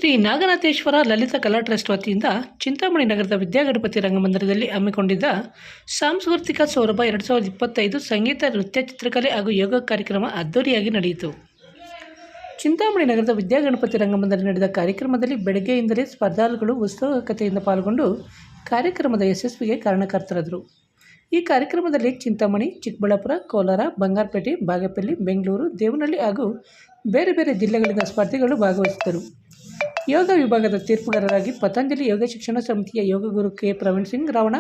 ಶ್ರೀ ನಾಗನಾಥೇಶ್ವರ ಲಲಿತ ಕಲಾ ಟ್ರಸ್ಟ್ ವತಿಯಿಂದ ಚಿಂತಾಮಣಿ ನಗರದ ವಿದ್ಯಾಗಣಪತಿ ರಂಗಮಂದಿರದಲ್ಲಿ ಹಮ್ಮಿಕೊಂಡಿದ್ದ ಸಾಂಸ್ಕೃತಿಕ ಸೌರಭ 2025 ಸಂಗೀತ, ನೃತ್ಯ, ಚಿತ್ರಕಲೆ ಹಾಗೂ ಯೋಗ ಕಾರ್ಯಕ್ರಮ ಅದ್ದೂರಿಯಾಗಿ ನಡೆಯಿತು. ಚಿಂತಾಮಣಿ ನಗರದ ವಿದ್ಯಾಗಣಪತಿ ರಂಗಮಂದಿರದಲ್ಲಿ ನಡೆದ ಕಾರ್ಯಕ್ರಮದಲ್ಲಿ ಬೆಳಗ್ಗೆಯಿಂದಲೇ ಸ್ಪರ್ಧಾಳುಗಳು ಉತ್ಸುಕತೆಯಿಂದ ಪಾಲ್ಗೊಂಡು ಕಾರ್ಯಕ್ರಮದ ಯಶಸ್ವಿಗೆ ಕಾರಣಕರ್ತರಾದರು. ಈ ಕಾರ್ಯಕ್ರಮದಲ್ಲಿ ಚಿಂತಾಮಣಿ, ಚಿಕ್ಕಬಳ್ಳಾಪುರ, ಕೋಲಾರ, ಬಂಗಾರಪೇಟೆ, ಬಾಗೇಪಲ್ಲಿ, ಬೆಂಗಳೂರು, ದೇವನಹಳ್ಳಿ ಹಾಗೂ ಬೇರೆ ಬೇರೆ ಜಿಲ್ಲೆಗಳಿಂದ ಸ್ಪರ್ಧಿಗಳು ಭಾಗವಹಿಸಿದ್ದರು. ಯೋಗ ವಿಭಾಗದ ತೀರ್ಪುಗಾರರಾಗಿ ಪತಂಜಲಿ ಯೋಗ ಶಿಕ್ಷಣ ಸಮಿತಿಯ ಯೋಗಗುರು ಕೆ. ಪ್ರವೀಣ್ ಸಿಂಗ್ ರಾವಣ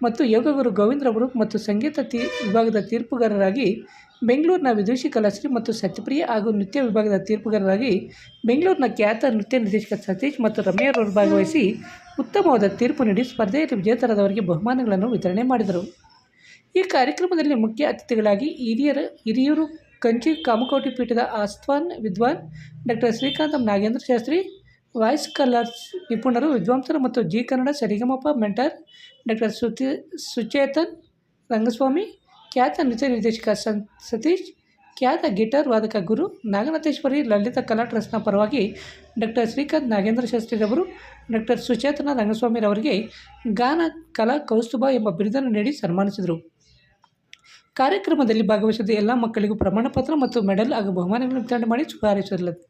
ಮತ್ತು ಯೋಗಗುರು ಗೋವಿಂದ್ ರವರು ಮತ್ತು ಸಂಗೀತ ವಿಭಾಗದ ತೀರ್ಪುಗಾರರಾಗಿ ಬೆಂಗಳೂರಿನ ವಿದುಷಿ ಕಲಾಶ್ರೀ ಮತ್ತು ಸತ್ಯಪ್ರಿಯ ಹಾಗೂ ನೃತ್ಯ ವಿಭಾಗದ ತೀರ್ಪುಗಾರರಾಗಿ ಬೆಂಗಳೂರಿನ ಖ್ಯಾತ ನೃತ್ಯ ನಿರ್ದೇಶಕ ಸತೀಶ್ ಮತ್ತು ರಮ್ಯರವರು ಭಾಗವಹಿಸಿ ಉತ್ತಮವಾದ ತೀರ್ಪು ನೀಡಿ ಸ್ಪರ್ಧೆಯಲ್ಲಿ ವಿಜೇತರಾದವರಿಗೆ ಬಹುಮಾನಗಳನ್ನು ವಿತರಣೆ ಮಾಡಿದರು. ಈ ಕಾರ್ಯಕ್ರಮದಲ್ಲಿ ಮುಖ್ಯ ಅತಿಥಿಗಳಾಗಿ ಹಿರಿಯೂರು ಕಂಚಿ ಕಾಮಕೋಟಿ ಪೀಠದ ಆಸ್ಥಾನ್ ವಿದ್ವಾನ್ doctor Srikanth Nagendra Shastri, voice colours ನಿಪುಣರು, ವಿದ್ವಾಂಸರು ಮತ್ತು Zee Kannada Sarigamapa mentor doctor Suchetan Rangaswamy, ಖ್ಯಾತ ನೃತ್ಯ ನಿರ್ದೇಶಕ ಸತೀಶ್, ಖ್ಯಾತ ಗಿಟಾರ್ ವಾದಕ ಗುರು, ನಾಗನಾಥೇಶ್ವರಿ ಲಲಿತ ಕಲಾ ಟ್ರಸ್ಟ್ನ ಪರವಾಗಿ ಡಾಕ್ಟರ್ ಶ್ರೀಕಾಂತ್ ನಾಗೇಂದ್ರ ಶಾಸ್ತ್ರಿರವರು ಡಾಕ್ಟರ್ ಸುಚೇತನ ರಂಗಸ್ವಾಮಿರವರಿಗೆ ಗಾನ ಕಲಾ ಕೌಸ್ತುಭ ಎಂಬ ಬಿರುದನ್ನು ನೀಡಿ ಸನ್ಮಾನಿಸಿದರು. ಕಾರ್ಯಕ್ರಮದಲ್ಲಿ ಭಾಗವಹಿಸಿದ ಎಲ್ಲ ಮಕ್ಕಳಿಗೂ ಪ್ರಮಾಣಪತ್ರ ಮತ್ತು ಮೆಡಲ್ ಹಾಗೂ ಬಹುಮಾನಗಳನ್ನು ವಿತರಣೆ ಮಾಡಿ ಶುಭ ಹಾರೈಸಲಾಯಿತು.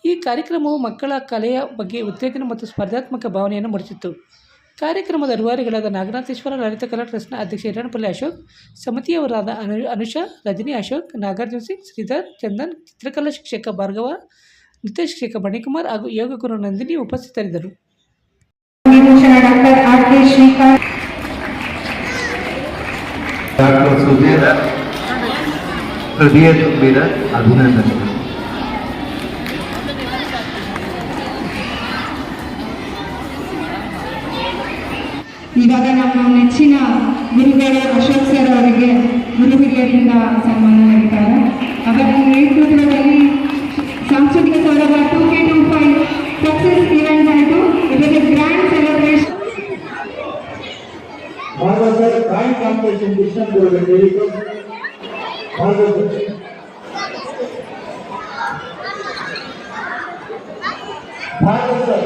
ಈ ಕಾರ್ಯಕ್ರಮವು ಮಕ್ಕಳ ಕಲೆಯ ಬಗ್ಗೆ ಉತ್ತೇಜನ ಮತ್ತು ಸ್ಪರ್ಧಾತ್ಮಕ ಭಾವನೆಯನ್ನು ಮೂಡಿಸಿತು. ಕಾರ್ಯಕ್ರಮದ ರೂವಾರಿಗಳಾದ ನಾಗನಾಥೇಶ್ವರ ಲಲಿತ ಕಲಾ ಟ್ರಸ್ಟ್ನ ಅಧ್ಯಕ್ಷ ಹಿರಣಪಲ್ಲಿ ಅಶೋಕ್, ಸಮಿತಿಯವರಾದ ಅನುಷಾ, ರಜನಿ ಅಶೋಕ್, ನಾಗಾರ್ಜುನ ಸಿಂಗ್, ಶ್ರೀಧರ್, ಚಂದನ್, ಚಿತ್ರಕಲಾ ಶಿಕ್ಷಕ ಭಾರ್ಗವ, ನೃತ್ಯ ಶಿಕ್ಷಕ ಮಣಿಕುಮಾರ್ ಹಾಗೂ ಯೋಗ ಗುರು ನಂದಿನಿ ಉಪಸ್ಥಿತರಿದ್ದರು. ಡಾಕ್ಟರ್ ಸುಜೇತ ಹೃದಯ ತುಂಬಿದ ಅಭಿನಂದನೆಗಳು. ಇವಾಗ ನಮ್ಮ ನೆಚ್ಚಿನ ಗುರುಗಳು ಅಶೋಕ್ ಸರ್ ಅವರಿಗೆ ಗುರು ಹಿರಿಯರಿಂದ ಸನ್ಮಾನ ನೀಡಿದ್ದಾರೆ. ಅವರ ನೇತೃತ್ವದಲ್ಲಿ ಸಾಂಸ್ಕೃತಿಕ ಸೌರಭ 2K25 ಸಕ್ಸಸ್ ಇವೆಂಟ್ ಆಯಿತು. ಇದಕ್ಕೆ grand celebration drawing competition Krishna Bharat sir